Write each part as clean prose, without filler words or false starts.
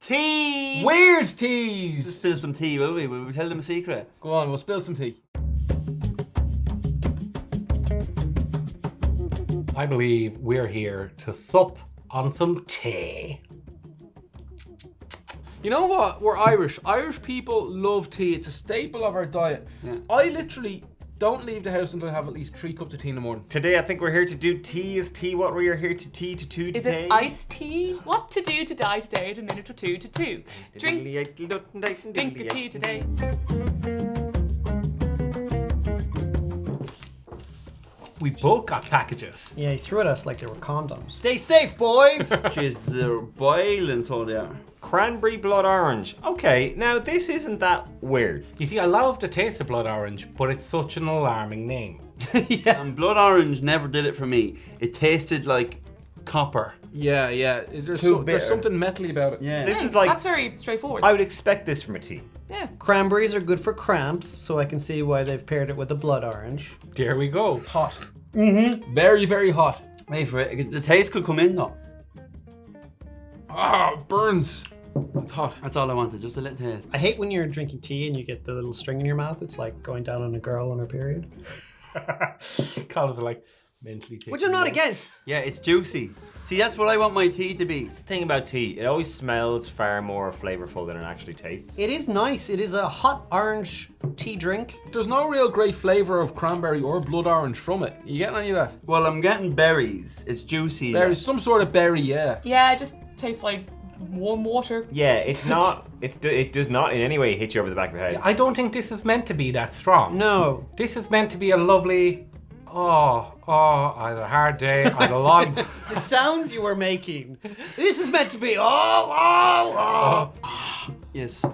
Tea! Weird teas! Let's spill some tea, will we? Will we tell them a secret? Go on, we'll spill some tea. I believe we're here to sup on some tea. You know what? We're Irish. Irish people love tea. It's a staple of our diet. Yeah. I literally don't leave the house until I have at least 3 cups of tea in the morning. Today I think we're here to do tea is tea. What we are here to tea to two Is today. it iced tea? What to do to die today at a minute or two to two? Drink a tea today. We both got packages. Yeah, he threw at us like they were condoms. Stay safe, boys! Jeez, they're boiling, so they are. Cranberry blood orange. Okay, now this isn't that weird. You see, I love the taste of blood orange, but it's such an alarming name. Yeah. And blood orange never did it for me. It tasted like copper. Yeah. There's something metally about it. Yeah. This is like, That's very straightforward. I would expect this from a tea. Yeah. Cranberries are good for cramps, so I can see why they've paired it with a blood orange. There we go. It's hot. Very, very hot. Wait for it. The taste could come in though. Ah, burns. It's hot. That's all I wanted, just a little taste. I hate when you're drinking tea and you get the little string in your mouth. It's like going down on a girl on her period. Call it like mentally taking. Which I'm not notes. against. Yeah, it's juicy. See, that's what I want my tea to be. The thing about tea, it always smells far more flavorful than it actually tastes. It is nice. It is a hot orange tea drink. There's no real great flavour of cranberry or blood orange from it. You getting any of that? Well, I'm getting berries. It's juicy. There's some sort of berry, yeah. Yeah, it just tastes like warm water. Yeah, it's not. It does not in any way hit you over the back of the head. I don't think this is meant to be that strong. No. This is meant to be a lovely, I had a hard day, I had a long... The sounds you were making. This is meant to be Yes.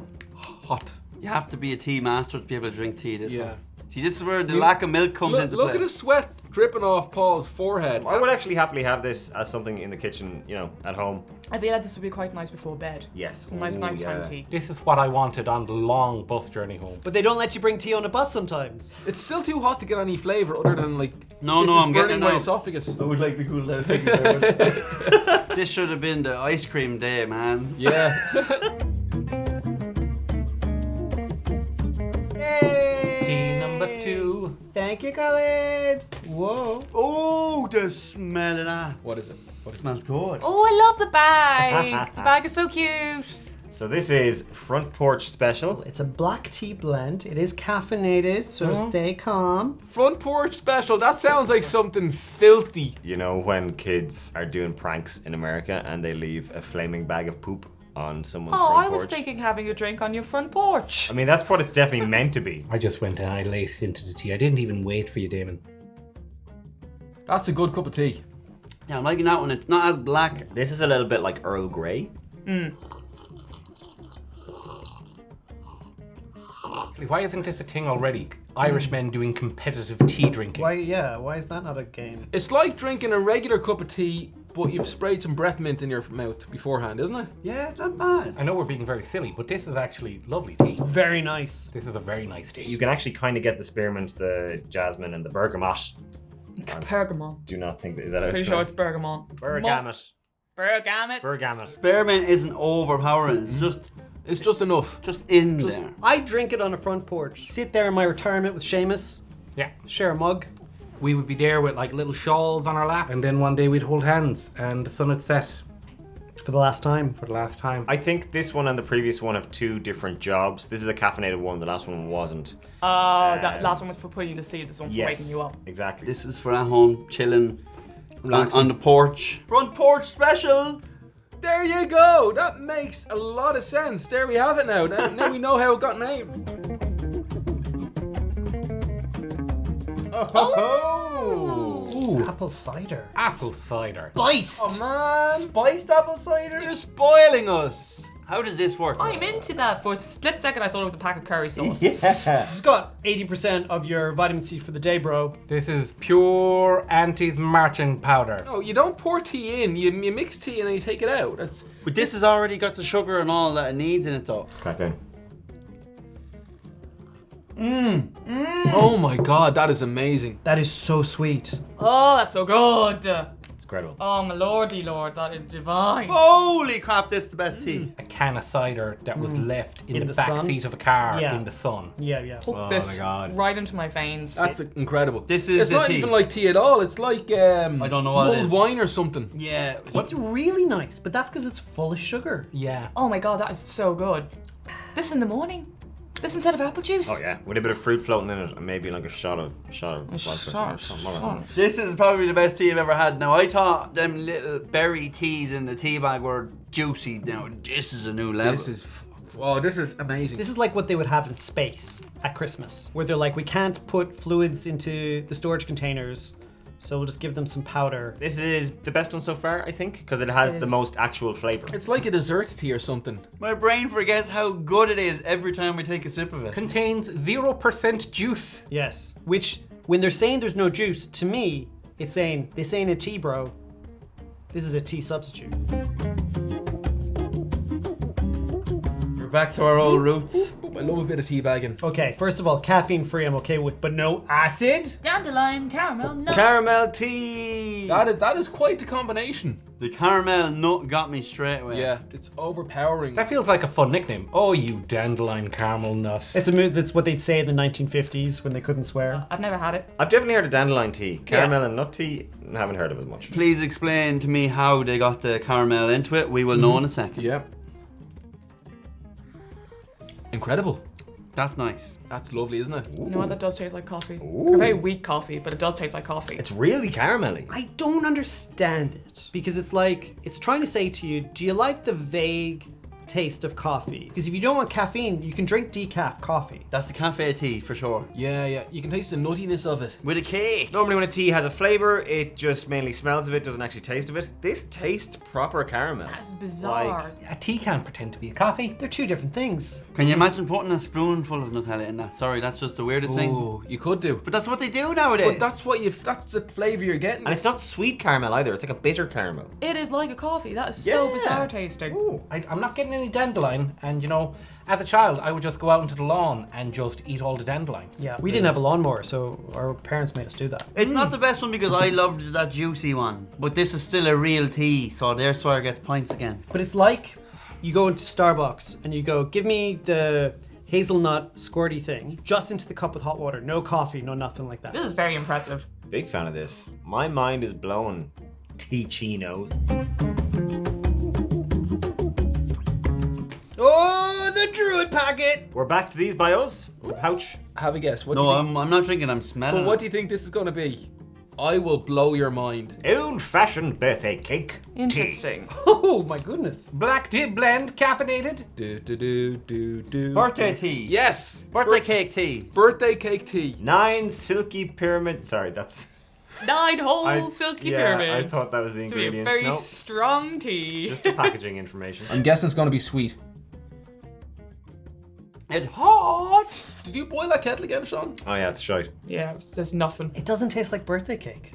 Hot. You have to be a tea master to be able to drink tea this way. Yeah. See, this is where the lack of milk comes into play. Look at the sweat dripping off Paul's forehead. I would actually happily have this as something in the kitchen, you know, at home. I feel like this would be quite nice before bed. Yes. It's a nice Ooh, nighttime yeah. tea. This is what I wanted on the long bus journey home. But they don't let you bring tea on a bus sometimes. It's still too hot to get any flavour other than like. No, this no, is I'm getting burning it my now. esophagus. I would like to be cool there. Thank you very much. This should have been the ice cream day, man. Yeah. Hey! Tea number 2. Thank you, Khaled. Whoa. Oh, the smell of that. What is it? It smells good. Oh, I love the bag. The bag is so cute. So this is Front Porch Special. It's a black tea blend. It is caffeinated, so stay calm. Front porch special. That sounds like something filthy. You know when kids are doing pranks in America and they leave a flaming bag of poop on someone's Oh, front I was porch? thinking having a drink on your front porch. I mean, that's what it's definitely meant to be. I just went and I laced into the tea. I didn't even wait for you, Damon. That's a good cup of tea. Yeah, I'm liking that one. It's not as black. This is a little bit like Earl Grey. Why isn't this a thing already? Irish men doing competitive tea drinking. Why is that not a game? It's like drinking a regular cup of tea, but you've sprayed some breath mint in your mouth beforehand, isn't it? Yeah, it's not bad. I know we're being very silly, but this is actually lovely tea. Very nice. This is a very nice tea. You can actually kind of get the spearmint, the jasmine, and the bergamot. Bergamot. Do not think that is that how it's Pretty sure it's pronounced? bergamot. Bergamot. Bergamot. Bergamot. Spearmint isn't overpowering. It's just enough. in there. I drink it on a front porch. Sit there in my retirement with Seamus. Yeah. Share a mug. We would be there with like little shawls on our laps, and then one day we'd hold hands and the sun would set For the last time. for the last time. I think this one and the previous one have two different jobs. This is a caffeinated one. The last one wasn't. That last one was for putting you to sleep. This one's for Yes, waking you up. exactly. This is for at home, chilling Relaxing. on the porch. Front porch special. There you go. That makes a lot of sense. There we have it now. Now we know how it got named. Oh! Apple cider. Apple cider. Spiced. Oh man, Spiced apple cider. you're spoiling us. How does this work? I'm into that. For a split second, I thought it was a pack of curry sauce. Yeah. It's got 80% of your vitamin C for the day, bro. This is pure Auntie's marching powder. No, you don't pour tea in. You mix tea and then you take it out. That's But this has already got the sugar and all that it needs in it though. Crack down. oh my god, that is amazing. That is so sweet. Oh, that's so good. It's incredible. Oh my lordy lord, that is divine. Holy crap, this is the best tea. A can of cider that was left in In the the back sun? seat of a car Yeah. in the sun. Yeah. Hook Oh this my God. right into my veins. That's incredible. This is It's the not tea. even like tea at all. It's like I don't know what it mulled is. wine or something. Yeah. It's really nice, but that's because it's full of sugar. Yeah. Oh my god, that is so good. This in the morning. This instead of apple juice. Oh yeah, with a bit of fruit floating in it, and maybe like a shot of vodka or something. This is probably the best tea I've ever had. Now, I thought them little berry teas in the tea bag were juicy. Now, this is a new level. This is amazing. This is like what they would have in space at Christmas, where they're like, we can't put fluids into the storage containers, so we'll just give them some powder. This is the best one so far, I think, because it has It the is. most actual flavour. It's like a dessert tea or something. My brain forgets how good it is every time we take a sip of it. Contains 0% juice. Yes. Which, when they're saying there's no juice, to me, it's saying, this ain't a tea, bro. This is a tea substitute. We're back to our old roots. I love a bit of tea bagging. Okay, first of all, caffeine free I'm okay with, but no acid? Dandelion, caramel, nut. Caramel tea! That is quite the combination. The caramel nut got me straight away. Yeah, it's overpowering. That feels like a fun nickname. Oh, you dandelion caramel nut. It's a mood that's what they'd say in the 1950s when they couldn't swear. I've never had it. I've definitely heard of dandelion tea. Caramel and nut tea, haven't heard of as much. Please explain to me how they got the caramel into it. We will know in a second. Yeah. Incredible. That's nice. That's lovely, isn't it? You know what? That does taste like coffee. A very weak coffee, but it does taste like coffee. It's really caramelly. I don't understand it, because it's like, it's trying to say to you, do you like the vague taste of coffee? Because if you don't want caffeine, you can drink decaf coffee. That's the cafe tea for sure. Yeah. You can taste the nuttiness of it. With a cake. Normally when a tea has a flavour, it just mainly smells of it, doesn't actually taste of it. This tastes proper caramel. That's bizarre. Like, A tea can't pretend to be a coffee. They're two different things. Can you imagine putting a spoonful of Nutella in that? Sorry, that's just the weirdest thing. Oh, you could do. But that's what they do nowadays. But that's the flavour you're getting. and it's not sweet caramel either, it's like a bitter caramel. It is like a coffee. That is so Yeah. bizarre tasting. I'm not getting any dandelion, and as a child, I would just go out into the lawn and just eat all the dandelions. Yeah, we didn't have a lawnmower, so our parents made us do that. It's not the best one because I loved that juicy one. But this is still a real tea, so there's where it gets points again. But it's like you go into Starbucks and you go, give me the hazelnut squirty thing, just into the cup with hot water. No coffee, no nothing like that. This is very impressive. Big fan of this. My mind is blown. Tea-chino. Oh, the Druid packet! We're back to these by us. The pouch. Have a guess. What do No, you think? I'm not drinking, I'm smelling But what it. do you think this is going to be? I will blow your mind. Old-fashioned birthday cake. Interesting. Oh my goodness. Black tea blend, caffeinated. Do. Birthday tea. Yes! Birthday cake tea. Birthday cake tea. 9 silky pyramid. Sorry, that's. 9 whole silky pyramids. I thought that was the It's gonna be a ingredients. very No, strong tea. just the packaging information. I'm guessing it's going to be sweet. It's hot. Did you boil that kettle again, Sean? Oh yeah, it's shite. Yeah, it's just nothing. It doesn't taste like birthday cake.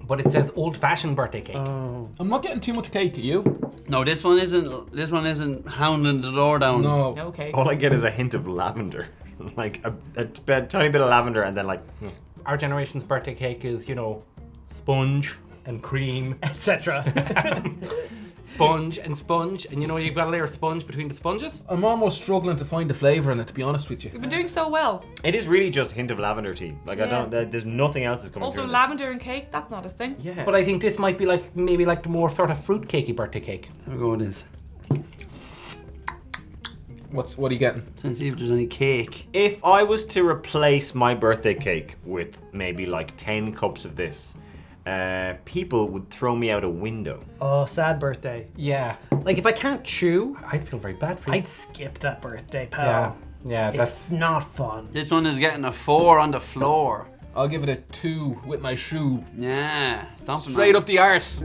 But it says old-fashioned birthday cake. Oh. I'm not getting too much cake, to you? No, this one isn't hounding the door down. No. No cake. All I get is a hint of lavender, like a tiny bit of lavender, and then like. Our generation's birthday cake is, sponge and cream. Etc. Sponge, and you've got a layer of sponge between the sponges. I'm almost struggling to find the flavour in it, to be honest with you. We've been doing so well. It is really just a hint of lavender tea. Like I Yeah. don't. There's nothing else that's coming Also, through. lavender and cake, that's not a thing. Yeah. But I think this might be maybe like the more sort of fruit cakey birthday cake. Let's have a go with this. What are you getting? Trying to see if there's any cake. If I was to replace my birthday cake with maybe like 10 cups of this, people would throw me out a window. Oh, sad birthday. Yeah, Like, if I can't chew, I'd feel very bad for you. I'd skip that birthday, pal. Yeah, that's It's not fun. This one is getting a 4 on the floor. I'll give it a 2 with my shoe. Yeah, stomping Straight on up the arse.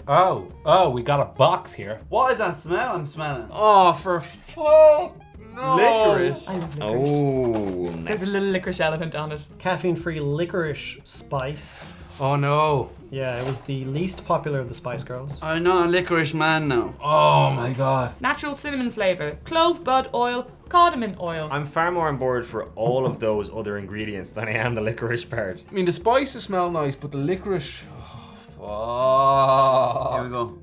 Oh, we got a box here. What is that smell I'm smelling? Oh, for fuck no. Licorice. I love licorice. Oh, nice. There's a little licorice elephant on it. Caffeine-free licorice spice. Oh no. Yeah, it was the least popular of the Spice Girls. I'm not a licorice man now. Oh my god. Natural cinnamon flavour. Clove, bud, oil, Cardamom oil. I'm far more on board for all of those other ingredients than I am the licorice part. I mean, the spices smell nice, but the licorice. Oh, Here fuck. we go.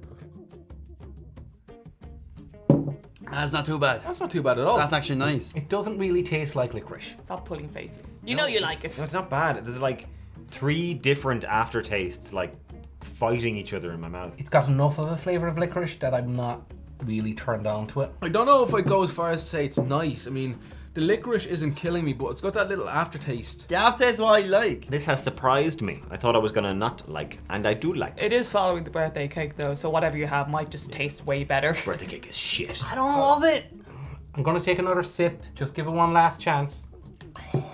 That's not too bad. That's not too bad at all. That's actually nice. It doesn't really taste like licorice. Stop pulling faces. You know you like it. No, it's not bad. There's like 3 different aftertastes, like fighting each other in my mouth. It's got enough of a flavour of licorice that I'm not really turned on to it. I don't know if I'd go as far as to say it's nice. I mean, the licorice isn't killing me, but it's got that little aftertaste. The aftertaste is what I like. This has surprised me. I thought I was gonna not like, and I do like. It is following the birthday cake though, so whatever you have might just taste way better. Birthday cake is shit. I don't love it. I'm gonna take another sip. Just give it one last chance.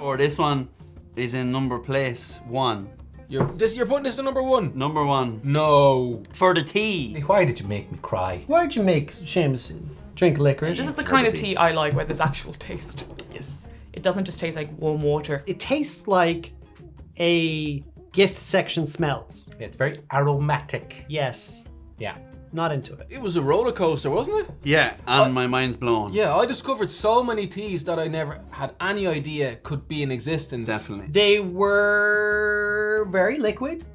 Or this one is in number place 1. You're putting this to number 1? Number 1. No. For the tea. Why did you make me cry? Why'd you make Seamus drink licorice? This is the kind of tea I like where there's actual taste. Yes. It doesn't just taste like warm water. It tastes like a gift section smells. It's very aromatic. Yes. Yeah. Not into it. It was a roller coaster, wasn't it? Yeah, and my mind's blown. Yeah, I discovered so many teas that I never had any idea could be in existence. Definitely. They were very liquid.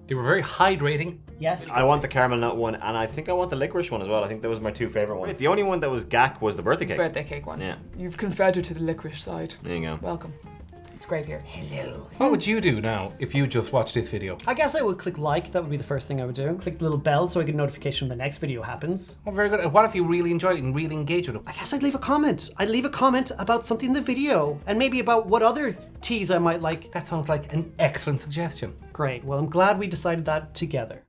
They were very hydrating. Yes. I want the caramel nut one, and I think I want the licorice one as well. I think that was my 2 favorite ones. The only one that was gack was the birthday cake. Birthday cake one. Yeah. You've converted to the licorice side. There you go. Welcome. It's great here. What would you do now if you just watched this video? I guess I would click like. That would be the first thing I would do. Click the little bell so I get a notification when the next video happens. Oh, very good. What if you really enjoyed it and really engaged with it? I guess I'd leave a comment. I'd leave a comment about something in the video and maybe about what other teas I might like. That sounds like an excellent suggestion. Great. Well, I'm glad we decided that together.